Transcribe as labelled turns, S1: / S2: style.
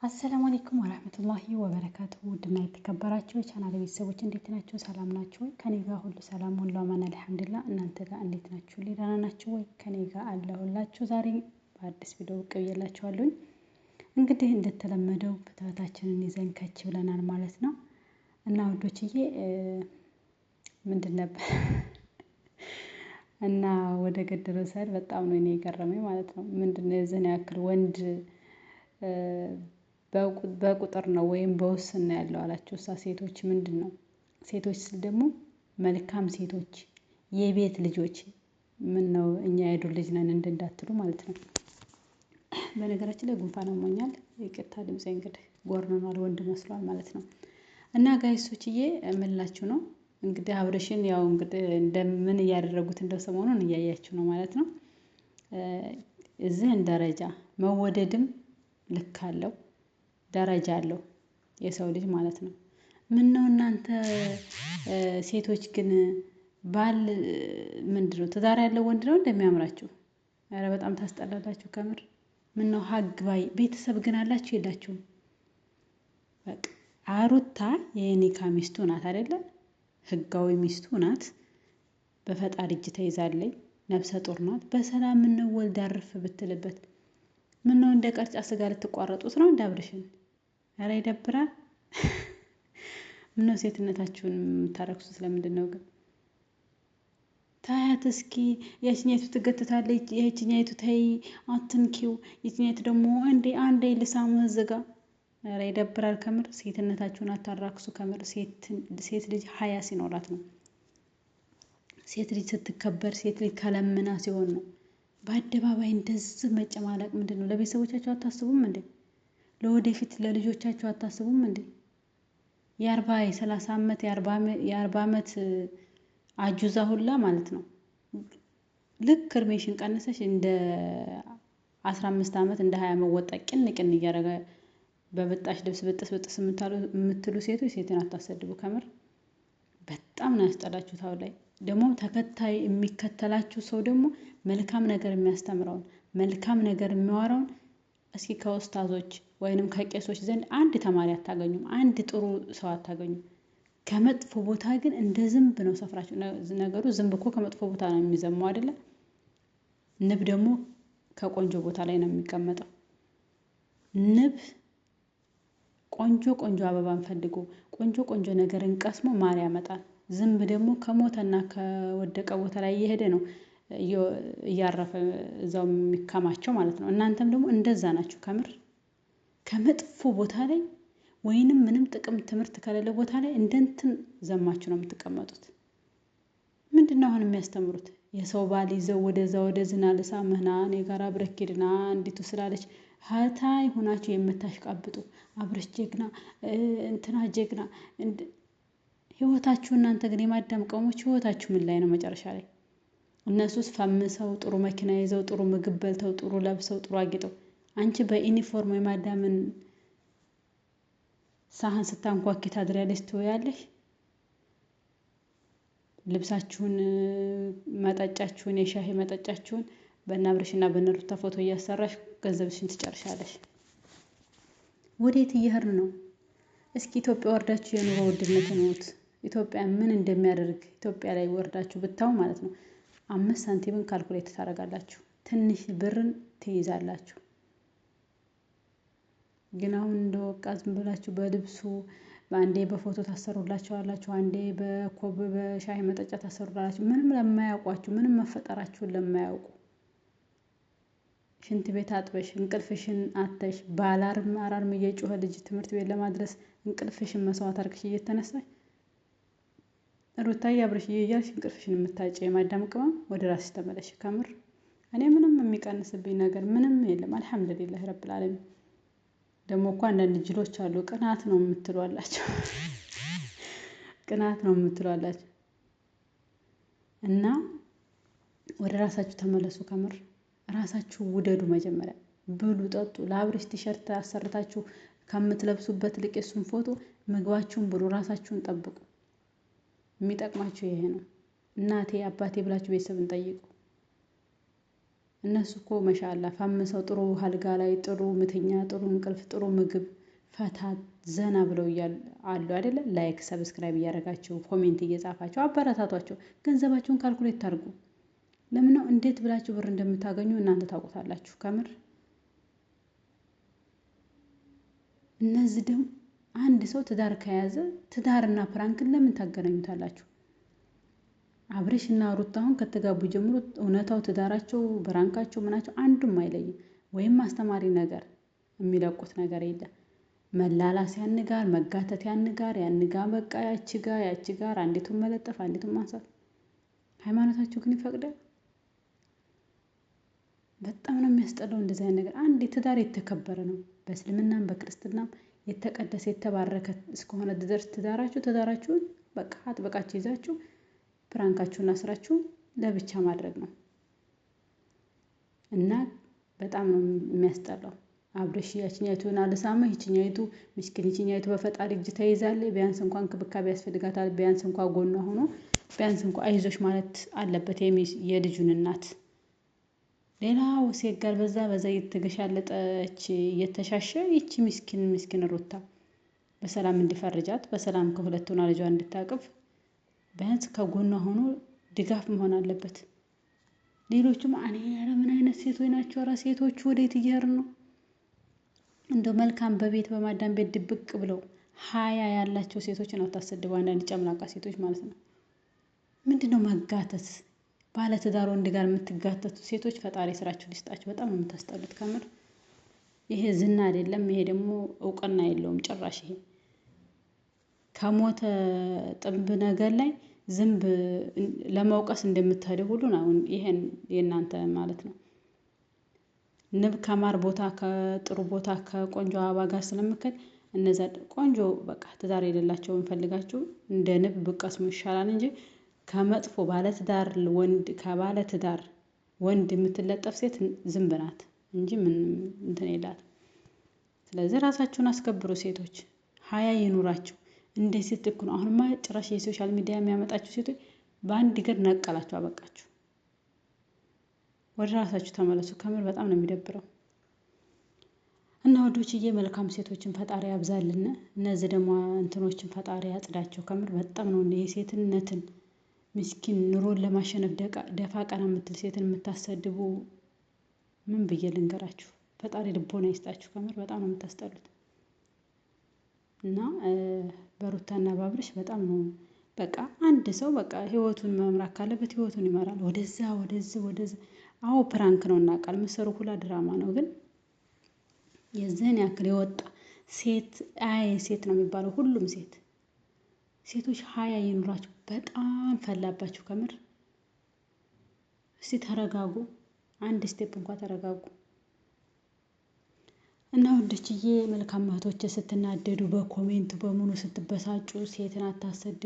S1: አሰላሙ አለይኩም ወራህመቱላሂ ወበረካቱሁ ውድና የተከበራችሁ የቻናሌ ቤተሰቦች እንዴት ናችሁ? ሰላም ናችሁ ወይ? ከኔ ጋር ሁሉ ሰላም ሁሉ አማን አልሐምዱሊላህ። እናንተ ጋር እንዴት ናችሁ? ደህና ናችሁ ወይ? ከኔ ጋር አለሁላችሁ። ዛሬ በአዲስ ቪዲዮ ብቅ ብዬላችኋለሁኝ። እንግዲህ እንደተለመደው ፍትወታችንን ይዘን ከች ብለናል ማለት ነው። እና ውዶችዬ ምንድን ነበር እና ወደ ገደለው ሰል በጣም ነው እኔ የገረመኝ ማለት ነው። ምንድነው የዚህን ያክል ወንድ በቁጥር ነው ወይም በውስን ነው ያለው አላችሁ። እሳ ሴቶች ምንድነው? ሴቶች ስል ደግሞ መልካም ሴቶች የቤት ልጆች ምነው እኛ የዱር ልጅ ነን እንዳትሉ ማለት ነው። በነገራችን ላይ ጉንፋን አሞኛል። ይቅርታ ድምፄ እንግዲህ ጎርንኗል ወንድ መስሏል ማለት ነው። እና ጋይሶችዬ ምን ልላችሁ ነው እንግዲህ አብርሽን ያው እንግዲህ እንደምን እያደረጉት እንደው ሰሞኑን እያያችሁ ነው ማለት ነው። እዚህን ደረጃ መወደድም ልክ አለው ደረጃ አለው የሰው ልጅ ማለት ነው። ምነው እናንተ ሴቶች ግን ባል ምንድነው ትዳር ያለው ወንድ ነው እንደሚያምራችሁ? ኧረ በጣም ታስጠላላችሁ ከምር። ምነው ሀግ ባይ ቤተሰብ ግን አላችሁ የላችሁም? በቃ ሩታ የኒካ ሚስቱ ናት አይደለ? ህጋዊ ሚስቱ ናት። በፈጣሪ እጅ ተይዛለች። ነፍሰ ጡር ናት። በሰላም ምነው ወልዳ አርፍ ብትልበት። ምነው እንደ ቅርጫ ስጋ ልትቋረጡት ነው እንደ አብርሽን? ኧረ ይደብራል። ምነው ሴትነታችሁን የምታረክሱት ለምንድነው ግን? ታያት እስኪ ያችኛይቱ ትገትታለች፣ ይህችኛይቱ ተይ አትንኪው፣ ይችኛይቱ ደግሞ አንዴ ልሳሙ እዝጋ። ኧረ ይደብራል ከምር። ሴትነታችሁን አታራክሱ ከምር። ሴት ልጅ ሀያ ሲኖራት ነው። ሴት ልጅ ስትከበር፣ ሴት ልጅ ከለምና ሲሆን ነው። በአደባባይ እንደዚህ መጨማለቅ ምንድነው? ለቤተሰቦቻችሁ አታስቡም እንዴ? ለወደፊት ለልጆቻችሁ አታስቡም እንዴ? የ30 አመት የ40 አመት አጁዛ ሁላ ማለት ነው። ልክ እድሜሽን ቀንሰሽ እንደ 15 አመት እንደ 20 አመት ወጣት ቅን እያደረገ በብጣሽ ልብስ ብጥስ የምትሉ ሴቶች ሴትን አታሰድቡ ከምር። በጣም ነው ያስጠላችሁት። አሁን ላይ ደግሞ ተከታይ የሚከተላችሁ ሰው ደግሞ መልካም ነገር የሚያስተምረውን መልካም ነገር የሚያወራውን እስኪ ከኡስታዞች ወይንም ከቄሶች ዘንድ አንድ ተማሪ አታገኙም። አንድ ጥሩ ሰው አታገኙም። ከመጥፎ ቦታ ግን እንደ ዝንብ ነው ሰፍራችሁ። ነገሩ ዝንብ እኮ ከመጥፎ ቦታ ነው የሚዘማው አይደለ? ንብ ደግሞ ከቆንጆ ቦታ ላይ ነው የሚቀመጠው። ንብ ቆንጆ አበባን ፈልጎ ቆንጆ ነገርን ቀስሞ ማር ያመጣል። ዝንብ ደግሞ ከሞተና ከወደቀ ቦታ ላይ እየሄደ ነው እያረፈ እዛው የሚከማቸው ማለት ነው። እናንተም ደግሞ እንደዛ ናችሁ ከምር። ከመጥፎ ቦታ ላይ ወይንም ምንም ጥቅም ትምህርት ከሌለ ቦታ ላይ እንደ እንትን ዘማችሁ ነው የምትቀመጡት። ምንድነው አሁን የሚያስተምሩት? የሰው ባል ይዘው ወደዝና ልሳምህ ና እኔ ጋር አብረህ ሂድ ና እንዲቱ ስላለች ሀታይ ሆናችሁ የምታሽቃብጡ አብረሽ ጀግና እንትና ጀግና። ህይወታችሁ እናንተ ግን የማዳም ቀሞች ህይወታችሁ ምን ላይ ነው መጨረሻ ላይ? እነሱስ ፈምሰው ጥሩ መኪና ይዘው ጥሩ ምግብ በልተው ጥሩ ለብሰው ጥሩ አጊጠው፣ አንቺ በዩኒፎርም የማዳምን ሳህን ስታንኳኪ ታድሪያለሽ ትውያለሽ። ልብሳችሁን መጠጫችሁን የሻሂ መጠጫችሁን በእነ አብርሽና በእነ ሩታ ፎቶ እያሰራሽ ገንዘብሽን ትጨርሻለሽ። ወዴት እየሄድን ነው? እስኪ ኢትዮጵያ ወርዳችሁ የኑሮ ውድነትን እዩት። ኢትዮጵያ ምን እንደሚያደርግ ኢትዮጵያ ላይ ወርዳችሁ ብታው ማለት ነው 5 ሳንቲምን ካልኩሌት ታደርጋላችሁ። ትንሽ ብርን ትይዛላችሁ። ግን አሁን እንደወቃ ዝም ብላችሁ በልብሱ በአንዴ በፎቶ ታሰሩላችኋላችሁ፣ አንዴ በኮብ በሻይ መጠጫ ታሰሩላችሁ። ምንም ለማያውቋችሁ ምንም መፈጠራችሁን ለማያውቁ ሽንት ቤት አጥበሽ እንቅልፍሽን አተሽ በአላርም እየጮኸ ልጅ ትምህርት ቤት ለማድረስ እንቅልፍሽን መስዋዕት አድርገሽ እየተነሳሽ ሩታዬ አብርሽዬ እያልሽ እንቅልፍሽን የምታጭ የማዳም ቅመም ወደ ራስሽ ተመለሽ ከምር። እኔ ምንም የሚቀንስብኝ ነገር ምንም የለም። አልሐምዱሊላህ ረብል ዓለሚን። ደግሞ እኮ አንዳንድ ጅሎች አሉ ቅናት ነው የምትሏላቸው። ቅናት ነው የምትሏላቸው። እና ወደ ራሳችሁ ተመለሱ ከምር። ራሳችሁ ውደዱ መጀመሪያ። ብሉ ጠጡ። ለአብርሽ ቲሸርት አሰርታችሁ ከምትለብሱበት ልቅ የሱን ፎቶ ምግባችሁን ብሉ። ራሳችሁን ጠብቁ። የሚጠቅማችሁ ይሄ ነው። እናቴ አባቴ ብላችሁ ቤተሰብን ጠይቁ። እነሱ እኮ ማሻአላ ፈምሰው ጥሩ አልጋ ላይ ጥሩ ምተኛ ጥሩ እንቅልፍ ጥሩ ምግብ ፈታ ዘና ብለው አሉ አይደለ? ላይክ ሰብስክራይብ እያደረጋችሁ ኮሜንት እየጻፋችሁ አበረታቷቸው። ገንዘባችሁን ካልኩሌት አድርጉ። ለምን ነው እንዴት ብላችሁ ብር እንደምታገኙ እናንተ ታውቁታላችሁ። ከምር እነዚህ ደግሞ አንድ ሰው ትዳር ከያዘ ትዳርና ፕራንክን ለምን ታገናኙታላችሁ? አብርሽ እና ሩታ አሁን ከተጋቡ ጀምሮ እውነታው ትዳራቸው ብራንካቸው ምናቸው አንዱም አይለይም። ወይም አስተማሪ ነገር የሚለቁት ነገር የለም። መላላስ ያን ጋር መጋተት ያን ጋር በቃ ያቺ ጋር አንዲቱን መለጠፍ አንዲቱን ማንሳት። ሃይማኖታችሁ ግን ይፈቅዳል? በጣም ነው የሚያስጠላው እንደዚህ አይነት ነገር። አንድ ትዳር የተከበረ ነው። በእስልምናም በክርስትናም የተቀደሰ የተባረከ እስከሆነ ድረስ ትዳራችሁን በቃ አጥብቃችሁ ይዛችሁ ፕራንካችሁና ስራችሁ ለብቻ ማድረግ ነው። እና በጣም ነው የሚያስጠላው። አብርሽ ያችኛይቱን አልሳመ ይችኛይቱ ምስኪን ይችኛይቱ በፈጣሪ እጅ ተይዛለች። ቢያንስ እንኳን እንክብካቤ ያስፈልጋታል። ቢያንስ እንኳን ጎኗ ሆኖ ቢያንስ እንኳን አይዞሽ ማለት አለበት የልጁን እናት። ሌላው ሴት ጋር በዛ እየተገሻለጠች እየተሻሸ ይቺ ምስኪን ሩታ በሰላም እንዲፈርጃት በሰላም ከሁለቱና ልጇ እንድታቅፍ ቢያንስ ከጎኗ ሆኖ ድጋፍ መሆን አለበት። ሌሎቹም ኧረ ምን አይነት ሴቶች ናቸው? ኧረ ሴቶቹ ወዴት እየሄድን ነው? እንደው መልካም በቤት በማዳም ቤት ድብቅ ብለው ሀያ ያላቸው ሴቶችን አታሰድቡ። አንዳንድ ጨምላቃ ሴቶች ማለት ነው። ምንድነው መጋተት? ባለትዳር ወንድ ጋር የምትጋተቱ ሴቶች ፈጣሪ ስራችሁን ይስጣችሁ። በጣም ነው የምታስጠሉት ከምር። ይሄ ዝና አይደለም። ይሄ ደግሞ እውቅና የለውም ጭራሽ። ይሄ ከሞተ ጥንብ ነገር ላይ ዝንብ ለመውቀስ እንደምትሄዱ ሁሉ ነው ይሄን የእናንተ ማለት ነው። ንብ ከማር ቦታ ከጥሩ ቦታ ከቆንጆ አበባ ጋር ስለምከድ እነዛ ቆንጆ በቃ ትዳር የሌላቸውን ፈልጋችሁ እንደ ንብ ብቀስሙ ይሻላል እንጂ ከመጥፎ ባለትዳር ወንድ ከባለትዳር ወንድ የምትለጠፍ ሴት ዝንብ ናት እንጂ ምንም እንትን የላትም። ስለዚህ ራሳችሁን አስከብሩ ሴቶች፣ ሀያ ይኑራችሁ። እንደ ሴት እኮ ነው አሁንማ ጭራሽ የሶሻል ሚዲያ የሚያመጣችሁ ሴቶች በአንድ እግር ነቀላችሁ አበቃችሁ። ወደ ራሳችሁ ተመለሱ። ከምር በጣም ነው የሚደብረው። እና ወዶችዬ መልካም ሴቶችን ፈጣሪ ያብዛልን። እነዚህ ደግሞ እንትኖችን ፈጣሪ ያጽዳቸው። ከምር በጣም ነው የሴትነትን ምስኪን ኑሮን ለማሸነፍ ደፋ ቀና የምትል ሴትን የምታሰድቡ ምን ብዬ ልንገራችሁ? ፈጣሪ ልቦና ይስጣችሁ። ከምር በጣም ነው የምታስጠሉት። እና በሩታና በአብርሽ በጣም ነው በቃ አንድ ሰው በቃ ህይወቱን መምራት ካለበት ህይወቱን ይመራል። ወደዛ አዎ ፕራንክ ነው እናውቃለን። ምሰሩ ሁላ ድራማ ነው። ግን የዚህን ያክል የወጣ ሴት ነው የሚባለው። ሁሉም ሴቶች ሀያ ይኑራችሁ። በጣም ፈላባችሁ ከምር። እስቲ ተረጋጉ። አንድ ስቴፕ እንኳን ተረጋጉ። እና ወንዶችዬ መልካም እህቶቼ ስትናደዱ በኮሜንት በሙሉ ስትበሳጩ ሴትን አታሰድቡ።